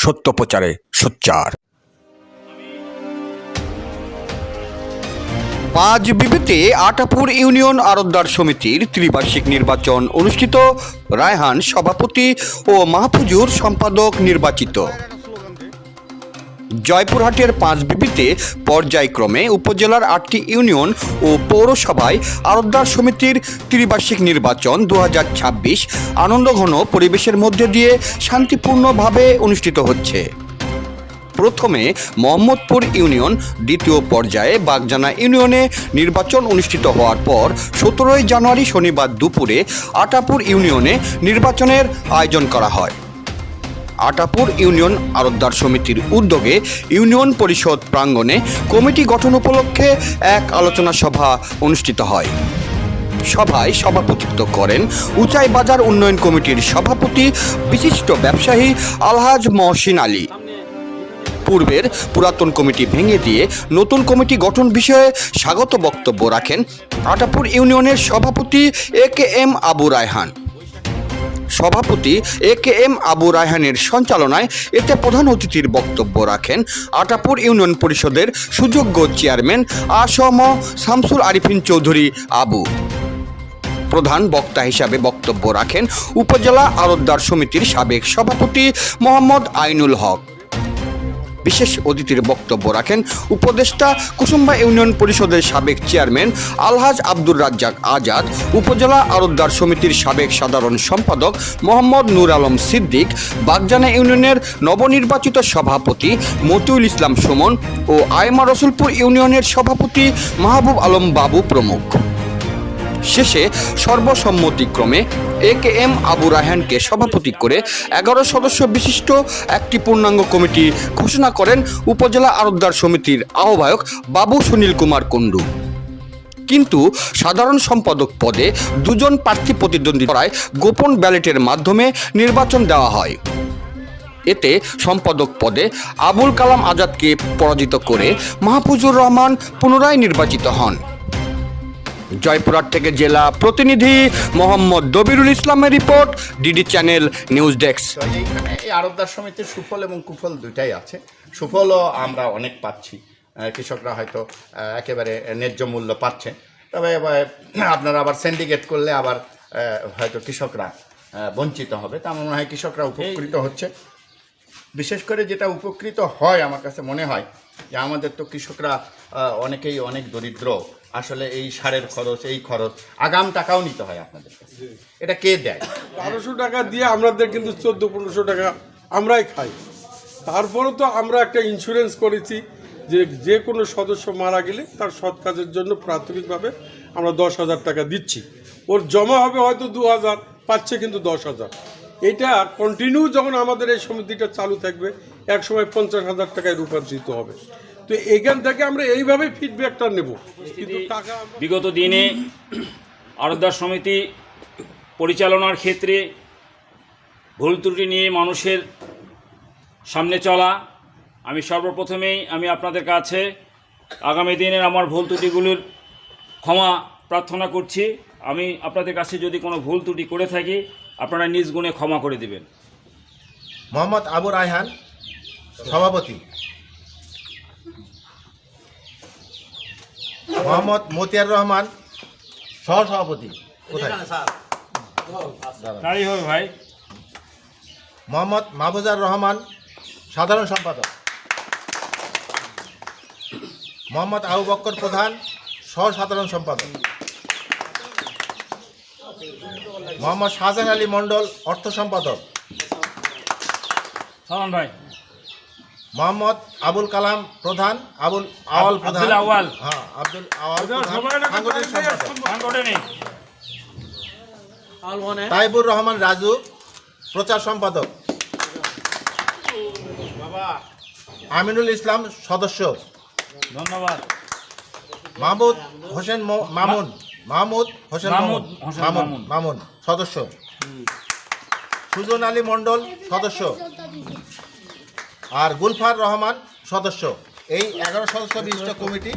সত্য প্রচারে সোচ্চার। পাঁচ বিবিতে আটাপুর ইউনিয়ন আড়তদার সমিতির ত্রিবার্ষিক নির্বাচন অনুষ্ঠিত। রায়হান সভাপতি ও মাহফুজুর সম্পাদক নির্বাচিত। জয়পুরহাটের পাঁচ বিবিতে পর্যায়ক্রমে উপজেলার 8টি ইউনিয়ন ও পৌরসভায় আড়তদার সমিতির ত্রিবার্ষিক নির্বাচন 2026 আনন্দঘন পরিবেশের মধ্যে দিয়ে শান্তিপূর্ণভাবে অনুষ্ঠিত হচ্ছে। প্রথমে মোহাম্মদপুর ইউনিয়ন, দ্বিতীয় পর্যায়ে বাগজানা ইউনিয়নে নির্বাচন অনুষ্ঠিত হওয়ার পর 17 জানুয়ারি শনিবার দুপুরে আটাপুর ইউনিয়নে নির্বাচনের আয়োজন করা হয়। আটাপুর ইউনিয়ন আড়তদার সমিতির উদ্যোগে ইউনিয়ন পরিষদ প্রাঙ্গণে কমিটি গঠন উপলক্ষে এক আলোচনা সভা অনুষ্ঠিত হয়। সভায় সভাপতিত্ব করেন উচাই বাজার উন্নয়ন কমিটির সভাপতি বিশিষ্ট ব্যবসায়ী আলহাজ মহসিন আলী। পূর্বের পুরাতন কমিটি ভেঙে দিয়ে নতুন কমিটি গঠন বিষয়ে স্বাগত বক্তব্য রাখেন আটাপুর ইউনিয়নের সভাপতি AKM আবু রায়হান। সভাপতি AKM আবু রায়হানের সঞ্চালনায় এতে প্রধান অতিথির বক্তব্য রাখেন আটাপুর ইউনিয়ন পরিষদের সুযোগ্য চেয়ারম্যান আসম শামসুল আরিফিন চৌধুরী আবু। প্রধান বক্তা হিসাবে বক্তব্য রাখেন উপজেলা আড়তদার সমিতির সাবেক সভাপতি মোহাম্মদ আইনুল হক। বিশেষ অতিথির বক্তব্য রাখেন উপদেষ্টা কুসুম্বা ইউনিয়ন পরিষদের সাবেক চেয়ারম্যান আলহাজ আব্দুর রাজ্জাক আজাদ, উপজেলা আড়তদার সমিতির সাবেক সাধারণ সম্পাদক মোহাম্মদ নূর আলম সিদ্দিক, বাগজানা ইউনিয়নের নবনির্বাচিত সভাপতি মতিউল ইসলাম সুমন ও আয়মা রসুলপুর ইউনিয়নের সভাপতি মাহবুব আলম বাবু প্রমুখ। শেষে সর্বসম্মতিক্রমে AKM আবু রায়হানকে সভাপতি করে 11 সদস্য বিশিষ্ট একটি পূর্ণাঙ্গ কমিটি ঘোষণা করেন উপজেলা আড়তদার সমিতির আহ্বায়ক বাবু সুনীল কুমার কুণ্ডু। কিন্তু সাধারণ সম্পাদক পদে 2 জন প্রার্থী প্রতিদ্বন্দ্বিতা করায় গোপন ব্যালটের মাধ্যমে নির্বাচন দেওয়া হয়। এতে সম্পাদক পদে আবুল কালাম আজাদকে পরাজিত করে মাহফুজুর রহমান পুনরায় নির্বাচিত হন। জয়পুরহাট থেকে জেলা প্রতিনিধি মোহাম্মদ দবিরুল ইসলামের report, DD channel news desk. এই আড়তদার সমিতির সুফল এবং কুফল দুইটাই আছে। সুফলও আমরা অনেক পাচ্ছি, কৃষকরা হয়তো একেবারে ন্যায্য মূল্য পাচ্ছে। তবে আপনারা আবার সিন্ডিকেট করলে আবার হয়তো কৃষকরা বঞ্চিত হবে। তা মনে হয় কৃষকরা উপকৃত হচ্ছে। বিশেষ করে যেটা উপকৃত হয় আমার কাছে মনে হয় যে আমাদের তো কৃষকরা অনেকেই অনেক দরিদ্র। আসলে এই সারের খরচ, এই খরচ, আগাম টাকাও নিতে হয় আপনাদের কাছে। এটা কে দেয়? 1200 টাকা দিয়ে আমাদের কিন্তু 1400-1500 টাকা আমরাই খাই। তারপরে তো আমরা একটা ইন্স্যুরেন্স করেছি যে কোনো সদস্য মারা গেলে তার সৎ কাজের জন্য প্রাথমিকভাবে আমরা 10,000 টাকা দিচ্ছি। ওর জমা হবে হয়তো 2,000, পাচ্ছে কিন্তু 10,000। এটা কন্টিনিউ যখন আমাদের এই সমিতিটা চালু থাকবে একসময় 50,000 টাকায় রূপান্তরিত হবে। তো এখান থেকে আমরা এইভাবে ফিডব্যাকটা নেব। কিন্তু টাকা বিগত দিনে আড়তদার সমিতি পরিচালনার ক্ষেত্রে ভুল ত্রুটি নিয়ে মানুষের সামনে চলা, আমি সর্বপ্রথমেই আপনাদের কাছে আগামী দিনের আমার ভুল ত্রুটিগুলোর ক্ষমা প্রার্থনা করছি। আমি আপনাদের কাছে যদি কোনো ভুল ত্রুটি করে থাকি আপনারা নিজ গুণে ক্ষমা করে দিবেন। মোহাম্মদ আবু রায়হান, সভাপতি। মোহাম্মদ মতিয়ার রহমান, সহসভাপতি। কোথায়? তাই হবে ভাই। মোহাম্মদ মাহফুজার রহমান, সাধারণ সম্পাদক। মোহাম্মদ আবু বক্কর প্রধান, সহসাধারণ সম্পাদক। মোহাম্মদ শাহজাহান আলী মণ্ডল, অর্থ সম্পাদক। সালাম ভাই। মোহাম্মদ আবুল কালাম প্রধান, আবুল আওয়াল প্রধান। আব্দুল আওয়াল। হ্যাঁ, আব্দুল আওয়াল প্রধান, সাংগঠনিক সম্পাদক। তাইবুর রহমান রাজু, প্রচার সম্পাদক। আমিনুল ইসলাম, সদস্য। ধন্যবাদ। মাহমুদ হোসেন মামুন, মামুন, সদস্য। সুজন আলী মণ্ডল, সদস্য। আর গুলফার রহমান, সদস্য। এই 11 সদস্য বিশিষ্ট কমিটি